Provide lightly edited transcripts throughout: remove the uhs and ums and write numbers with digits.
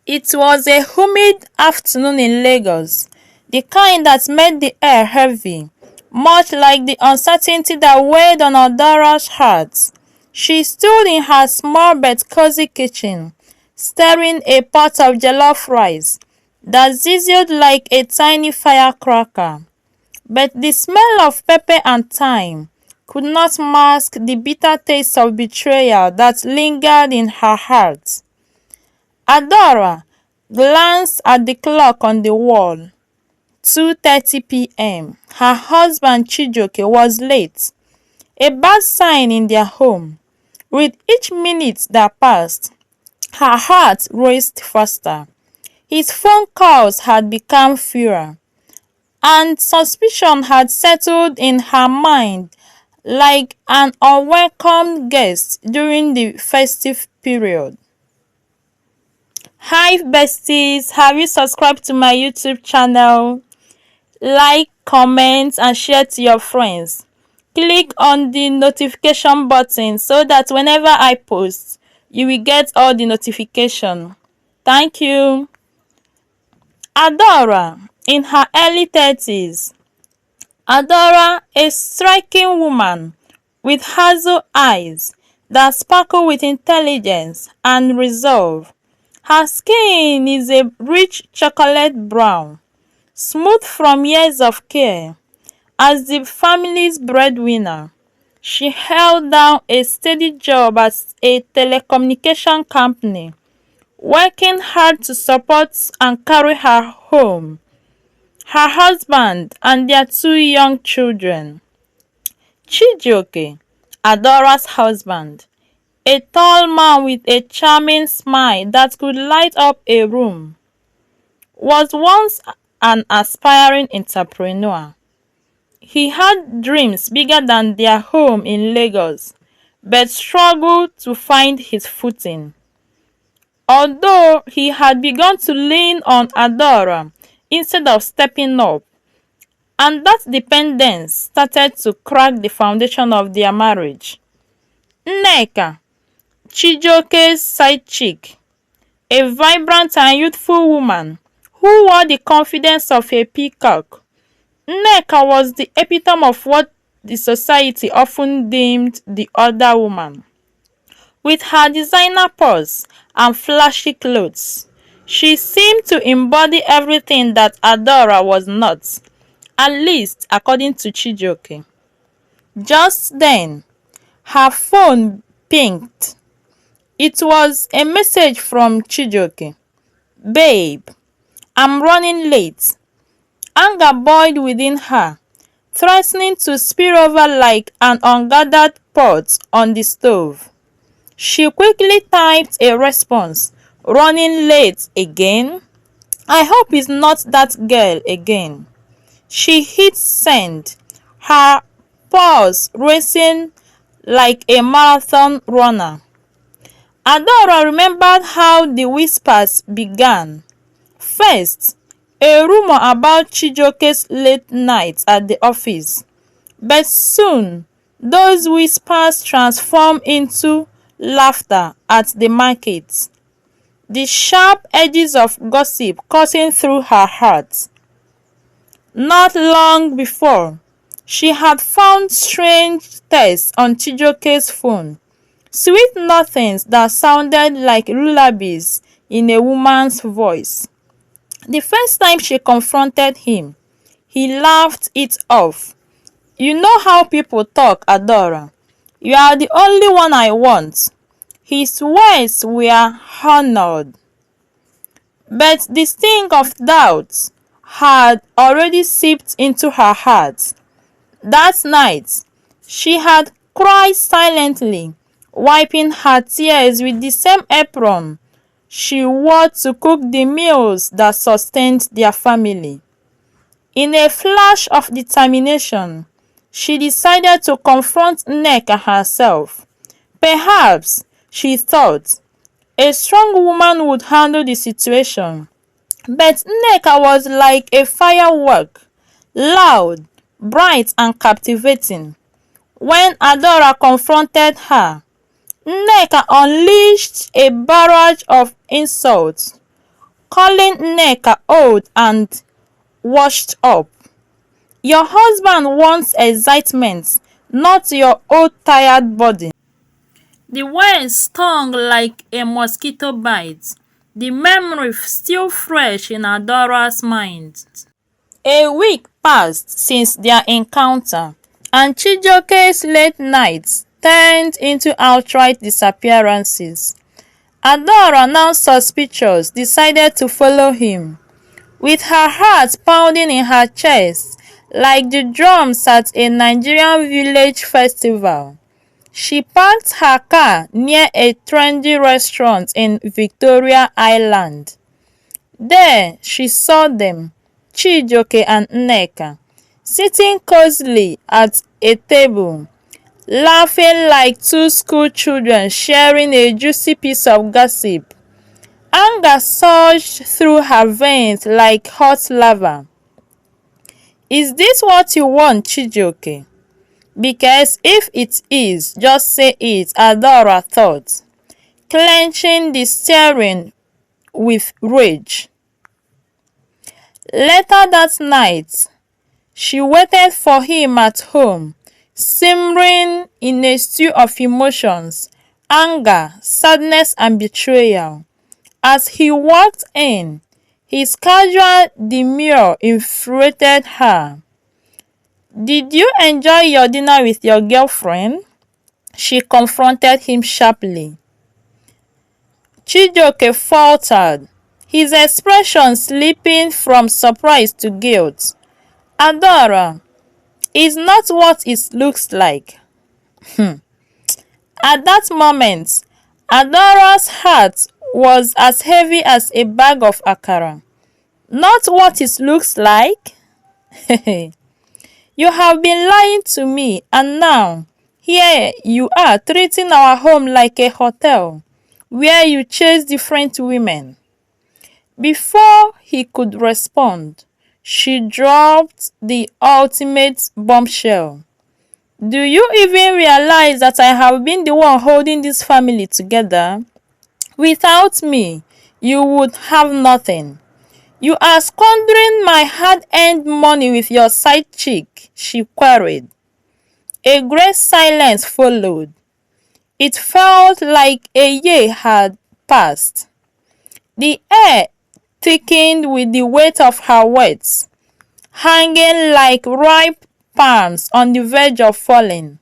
It was a humid afternoon in Lagos, the kind that made the air heavy, much like the uncertainty that weighed on Adora's heart. She stood in her small but cozy kitchen, stirring a pot of jollof rice that sizzled like a tiny firecracker. But the smell of pepper and thyme could not mask the bitter taste of betrayal that lingered in her heart. Adora glanced at the clock on the wall. 2:30 p.m. Her husband Chijioke was late, a bad sign in their home. With each minute that passed, her heart raced faster. His phone calls had become fewer, and suspicion had settled in her mind like an unwelcome guest during the festive period. Hi besties, have you subscribed to my YouTube channel? Like, comment and share to your friends. Click on the notification button so that whenever I post, you will get all the notification. Thank you. Adora, in her early 30s. Adora, a striking woman with hazel eyes that sparkle with intelligence and resolve. Her skin is a rich chocolate brown, smooth from years of care. As the family's breadwinner, she held down a steady job at a telecommunication company, working hard to support and carry her home, her husband, and their two young children. Chijioke, Adora's husband, a tall man with a charming smile that could light up a room, was once an aspiring entrepreneur. He had dreams bigger than their home in Lagos, but struggled to find his footing. Although he had begun to lean on Adora instead of stepping up, and that dependence started to crack the foundation of their marriage. Nneka, Chijioke's side chick, a vibrant and youthful woman who wore the confidence of a peacock. Nneka was the epitome of what the society often deemed the other woman. With her designer purse and flashy clothes, she seemed to embody everything that Adora was not, at least according to Chijioke. Just then, her phone pinged. It was a message from Chijioke. "Babe, I'm running late." Anger boiled within her, threatening to spill over like an ungathered pot on the stove. She quickly typed a response. "Running late again? I hope it's not that girl again." She hit send, her pulse racing like a marathon runner. Adora remembered how the whispers began. First, a rumor about Chijioke's late nights at the office. But soon, those whispers transformed into laughter at the market, the sharp edges of gossip cutting through her heart. Not long before, she had found strange texts on Chijioke's phone, sweet nothings that sounded like lullabies in a woman's voice. The first time she confronted him, he laughed it off. "You know how people talk, Adora. You are the only one I want." His words were honored, but the sting of doubt had already seeped into her heart. That night, she had cried silently, wiping her tears with the same apron she wore to cook the meals that sustained their family. In a flash of determination, she decided to confront Nneka herself. Perhaps, she thought, a strong woman would handle the situation. But Nneka was like a firework, loud, bright and captivating. When Adora confronted her, Nneka unleashed a barrage of insults, calling Nneka old and washed up. Your husband wants excitement, not your old tired body. The words stung like a mosquito bite, the memory still fresh in Adora's mind. A week passed since their encounter, and Chijioke's late nights turned into outright disappearances. Adora, now suspicious, decided to follow him. With her heart pounding in her chest like the drums at a Nigerian village festival, she parked her car near a trendy restaurant in Victoria Island. There she saw them, Chijioke and Nneka, sitting cozily at a table, laughing like two school children sharing a juicy piece of gossip. Anger surged through her veins like hot lava. Is this what you want, Chijioke? Because if it is, just say it, Adora thought, clenching the steering with rage. Later that night, she waited for him at home, simmering in a stew of emotions, anger, sadness, and betrayal. As he walked in, his casual demeanor infuriated her. Did you enjoy your dinner with your girlfriend? She confronted him sharply. Chijioke faltered, his expression slipping from surprise to guilt. Adora, it's not what it looks like. At that moment, Adora's heart was as heavy as a bag of akara. Not what it looks like? You have been lying to me, and now here you are treating our home like a hotel where you chase different women. Before he could respond, she dropped the ultimate bombshell. Do you even realize that I have been the one holding this family together? Without me, you would have nothing. You are squandering my hard-earned money with your side chick, she queried. A great silence followed. It felt like a year had passed. The air thickened with the weight of her words, hanging like ripe palms on the verge of falling.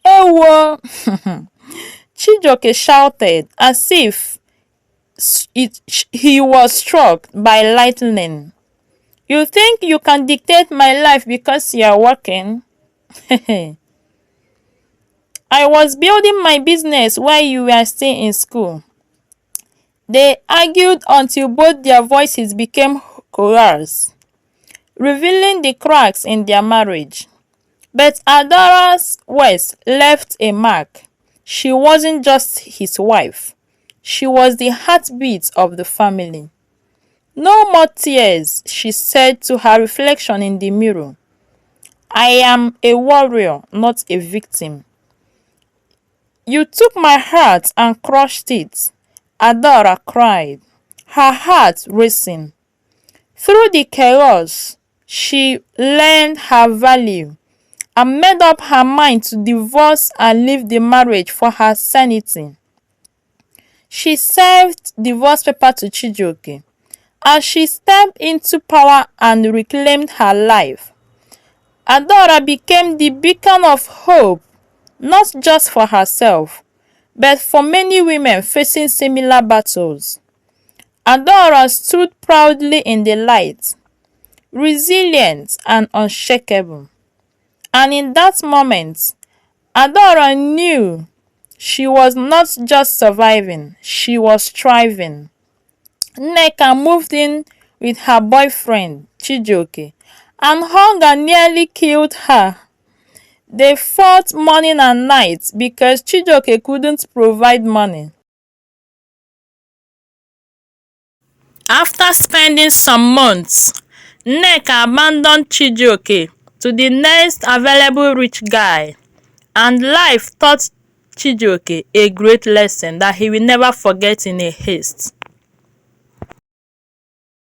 Oh, Chijioke shouted as if he was struck by lightning. You think you can dictate my life because you are working? I was building my business while you were still in school. They argued until both their voices became hoarse, revealing the cracks in their marriage. But Adora's words left a mark. She wasn't just his wife. She was the heartbeat of the family. No more tears, she said to her reflection in the mirror. I am a warrior, not a victim. You took my heart and crushed it, Adora cried, her heart racing. Through the chaos, she learned her value and made up her mind to divorce and leave the marriage for her sanity. She served divorce paper to Chijioke as she stepped into power and reclaimed her life. Adora became the beacon of hope, not just for herself, but for many women facing similar battles. Adora stood proudly in the light, resilient and unshakable. And in that moment, Adora knew she was not just surviving, she was thriving. Nneka moved in with her boyfriend, Chijioke, and hunger nearly killed her. They fought morning and night because Chijioke couldn't provide money. After spending some months, Nneka abandoned Chijioke to the next available rich guy, and life taught Chijioke a great lesson that he will never forget in a haste.